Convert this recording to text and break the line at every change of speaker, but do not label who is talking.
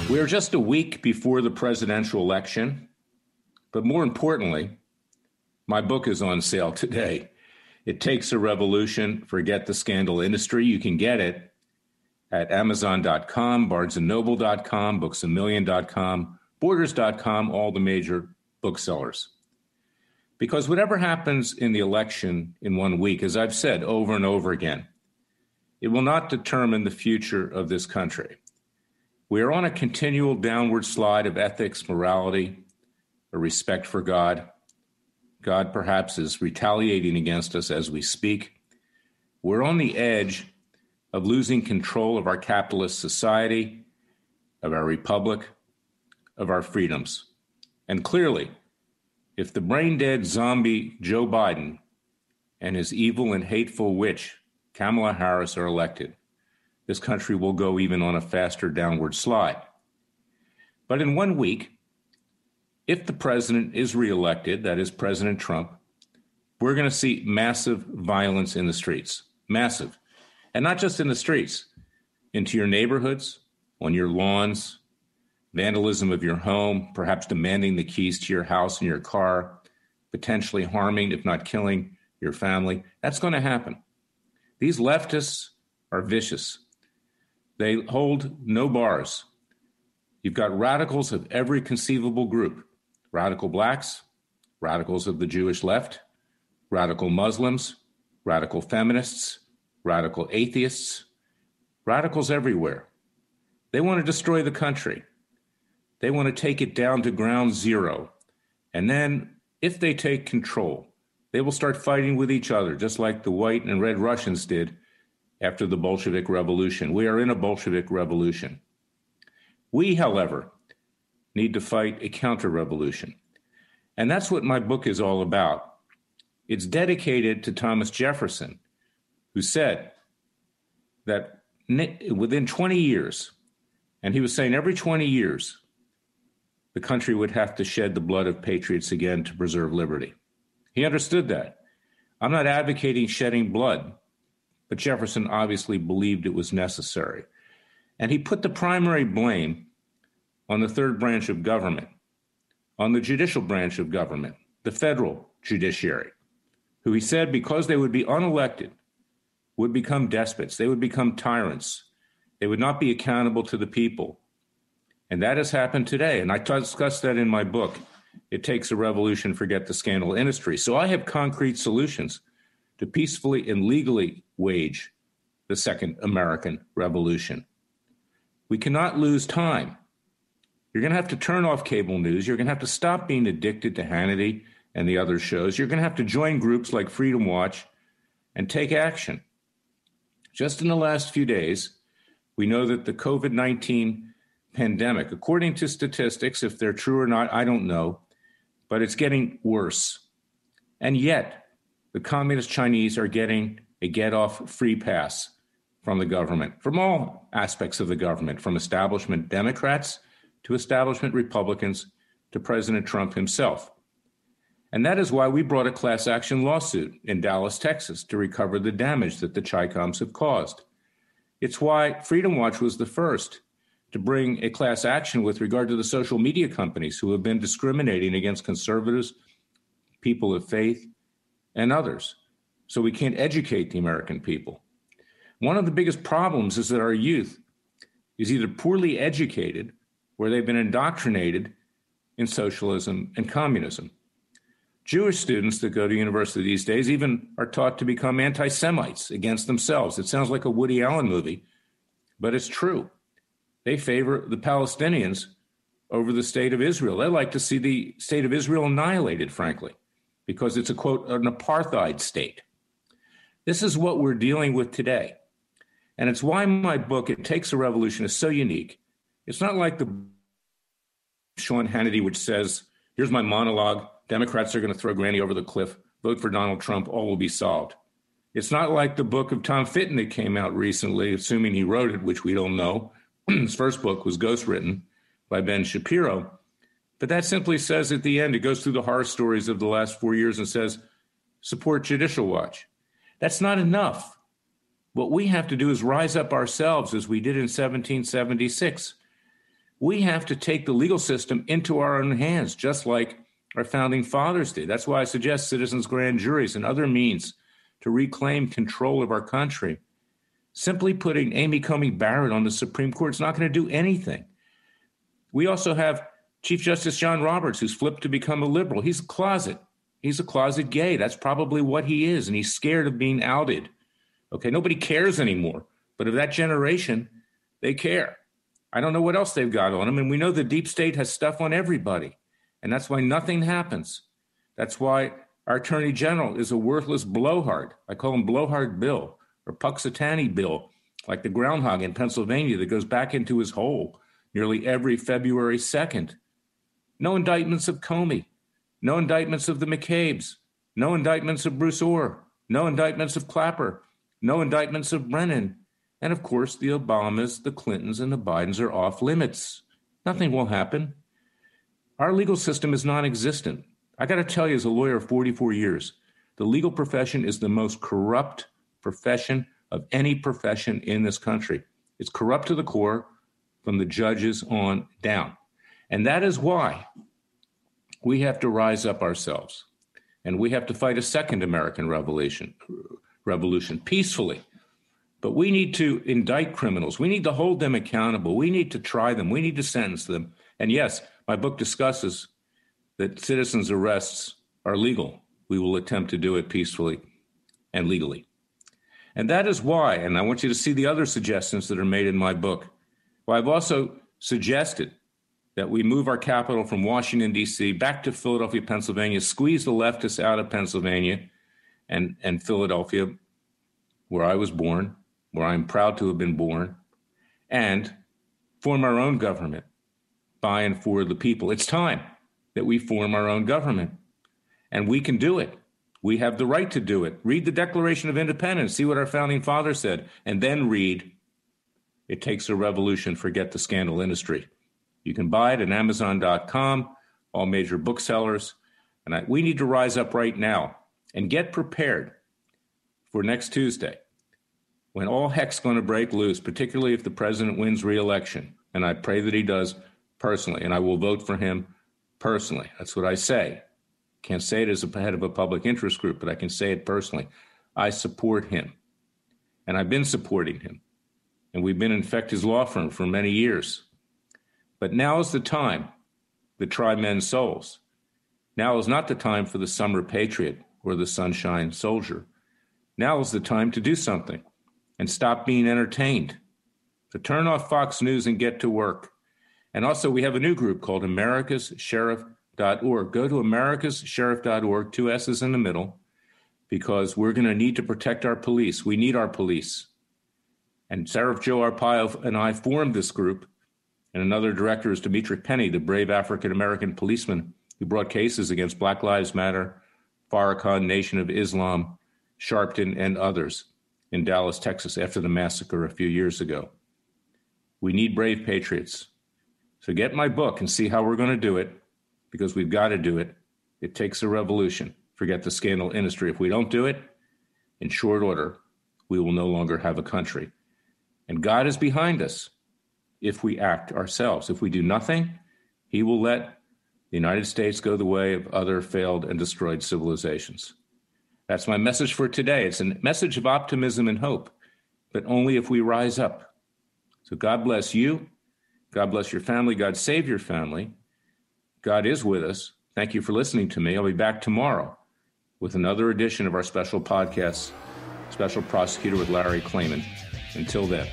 We are just a week before the presidential election, but more importantly, my book is on sale today. It Takes a Revolution, Forget the Scandal Industry. You can get it at Amazon.com, BarnesandNoble.com, BooksAMillion.com, Borders.com, all the major booksellers. Because whatever happens in the election in 1 week, as I've said over and over again, it will not determine the future of this country. We are on a continual downward slide of ethics, morality, a respect for God. God perhaps is retaliating against us as we speak. We're on the edge of losing control of our capitalist society, of our republic, of our freedoms. And clearly, if the brain-dead zombie Joe Biden and his evil and hateful witch Kamala Harris are elected, this country will go even on a faster downward slide. But in 1 week, if the president is reelected, that is President Trump, we're going to see massive violence in the streets, massive. And not just in the streets, into your neighborhoods, on your lawns, vandalism of your home, perhaps demanding the keys to your house and your car, potentially harming, if not killing, your family. That's going to happen. These leftists are vicious. They hold no bars. You've got radicals of every conceivable group, radical blacks, radicals of the Jewish left, radical Muslims, radical feminists, radical atheists, radicals everywhere. They want to destroy the country. They want to take it down to ground zero. And then if they take control, they will start fighting with each other, just like the white and red Russians did after the Bolshevik Revolution. We are in a Bolshevik revolution. We, however, need to fight a counter-revolution. And that's what my book is all about. It's dedicated to Thomas Jefferson, who said that within 20 years, and he was saying every 20 years, the country would have to shed the blood of patriots again to preserve liberty. He understood that. I'm not advocating shedding blood, but Jefferson obviously believed it was necessary. And he put the primary blame on the third branch of government, on the judicial branch of government, the federal judiciary, who he said, because they would be unelected, would become despots. They would become tyrants. They would not be accountable to the people. And that has happened today. And I discussed that in my book, It Takes a Revolution, Forget the Scandal Industry. So I have concrete solutions to peacefully and legally wage the second American Revolution. We cannot lose time. You're going to have to turn off cable news. You're going to have to stop being addicted to Hannity and the other shows. You're going to have to join groups like Freedom Watch and take action. Just in the last few days, we know that the COVID-19 pandemic, according to statistics, if they're true or not, I don't know, but it's getting worse. And yet, the communist Chinese are getting a get-off free pass from the government, from all aspects of the government, from establishment Democrats to establishment Republicans to President Trump himself. And that is why we brought a class action lawsuit in Dallas, Texas, to recover the damage that the Chi-Coms have caused. It's why Freedom Watch was the first to bring a class action with regard to the social media companies who have been discriminating against conservatives, people of faith, and others. So we can't educate the American people. One of the biggest problems is that our youth is either poorly educated or they've been indoctrinated in socialism and communism. Jewish students that go to university these days even are taught to become anti-Semites against themselves. It sounds like a Woody Allen movie, but it's true. They favor the Palestinians over the state of Israel. They like to see the state of Israel annihilated, frankly, because it's, a quote, an apartheid state. This is what we're dealing with today. And it's why my book, It Takes a Revolution, is so unique. It's not like the Sean Hannity, which says, here's my monologue, Democrats are going to throw Granny over the cliff, vote for Donald Trump, all will be solved. It's not like the book of Tom Fitton that came out recently, assuming he wrote it, which we don't know. His first book was ghostwritten by Ben Shapiro. But that simply says at the end, it goes through the horror stories of the last 4 years and says, support Judicial Watch. That's not enough. What we have to do is rise up ourselves as we did in 1776. We have to take the legal system into our own hands, just like our founding fathers did. That's why I suggest citizens' grand juries and other means to reclaim control of our country. Simply putting Amy Coney Barrett on the Supreme Court is not going to do anything. We also have Chief Justice John Roberts, who's flipped to become a liberal. He's a closet. He's a closet gay. That's probably what he is, and he's scared of being outed. Okay, nobody cares anymore. But of that generation, they care. I don't know what else they've got on them, and we know the deep state has stuff on everybody, and that's why nothing happens. That's why our Attorney General is a worthless blowhard. I call him Blowhard Bill or Puxatani Bill, like the groundhog in Pennsylvania that goes back into his hole nearly every February 2nd. No indictments of Comey. No indictments of the McCabe's. No indictments of Bruce Orr. No indictments of Clapper. No indictments of Brennan. And of course, the Obamas, the Clintons, and the Bidens are off limits. Nothing will happen. Our legal system is non-existent. I got to tell you, as a lawyer of 44 years, the legal profession is the most corrupt profession of any profession in this country. It's corrupt to the core from the judges on down. And that is why we have to rise up ourselves. And we have to fight a second American revolution peacefully. But we need to indict criminals. We need to hold them accountable. We need to try them. We need to sentence them. And yes, my book discusses that citizens' arrests are legal. We will attempt to do it peacefully and legally. And that is why, and I want you to see the other suggestions that are made in my book. Well, I've also suggested that we move our capital from Washington, D.C. back to Philadelphia, Pennsylvania, squeeze the leftists out of Pennsylvania and Philadelphia, where I was born, where I'm proud to have been born, and form our own government by and for the people. It's time that we form our own government, and we can do it. We have the right to do it. Read the Declaration of Independence, see what our founding fathers said, and then read, "It Takes a Revolution, Forget the Scandal Industry." You can buy it at Amazon.com, all major booksellers, and we need to rise up right now and get prepared for next Tuesday, when all heck's going to break loose, particularly if the president wins re-election. And I pray that he does personally, and I will vote for him personally. That's what I say. Can't say it as a head of a public interest group, but I can say it personally. I support him, and I've been supporting him. And we've been in fact his law firm for many years. But now is the time to try men's souls. Now is not the time for the summer patriot or the sunshine soldier. Now is the time to do something and stop being entertained. So turn off Fox News and get to work. And also, we have a new group called americassheriff.org. Go to americassheriff.org, 2 S's in the middle, because we're going to need to protect our police. We need our police. And Sheriff Joe Arpaio and I formed this group. And another director is Dimitri Penny, the brave African-American policeman who brought cases against Black Lives Matter, Farrakhan, Nation of Islam, Sharpton, and others in Dallas, Texas, after the massacre a few years ago. We need brave patriots. So get my book and see how we're going to do it, because we've got to do it. It takes a revolution. Forget the scandal industry. If we don't do it, in short order, we will no longer have a country. And God is behind us if we act ourselves. If we do nothing, he will let the United States go the way of other failed and destroyed civilizations. That's my message for today. It's a message of optimism and hope, but only if we rise up. So God bless you. God bless your family. God save your family. God is with us. Thank you for listening to me. I'll be back tomorrow with another edition of our special podcast, Special Prosecutor with Larry Klayman. Until then.